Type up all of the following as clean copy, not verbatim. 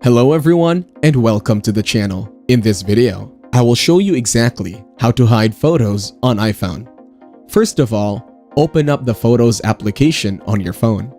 Hello everyone and welcome to the channel. In this video, I will show you exactly how to hide photos on iPhone. First of all, open up the Photos application on your phone.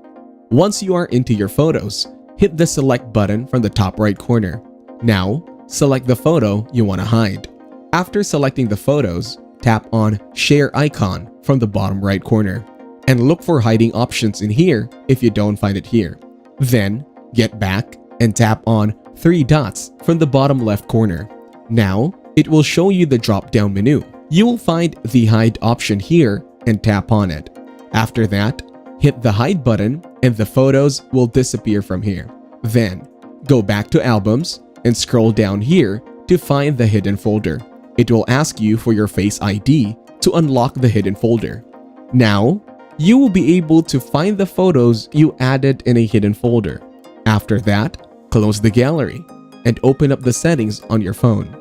Once you are into your photos, hit the select button from the top right corner. Now, select the photo you want to hide. After selecting the photos, tap on Share icon from the bottom right corner and look for hiding options in here if you don't find it here. Then, get back and tap on 3 dots from the bottom left corner. Now, it will show you the drop-down menu. You will find the hide option here and tap on it. After that, hit the hide button and the photos will disappear from here. Then, go back to albums and scroll down here to find the hidden folder. It will ask you for your Face ID to unlock the hidden folder. Now, you will be able to find the photos you added in a hidden folder. After that, close the gallery and open up the settings on your phone.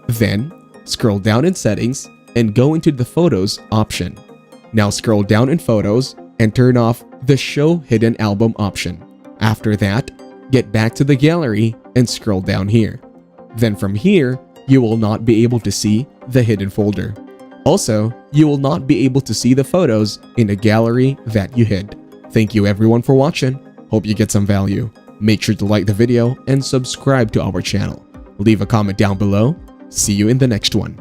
Then, scroll down in settings and go into the photos option. Now scroll down in photos and turn off the show hidden album option. After that, get back to the gallery and scroll down here. Then from here, you will not be able to see the hidden folder. Also, you will not be able to see the photos in the gallery that you hid. Thank you everyone for watching. Hope you get some value. Make sure to like the video and subscribe to our channel. Leave a comment down below. See you in the next one.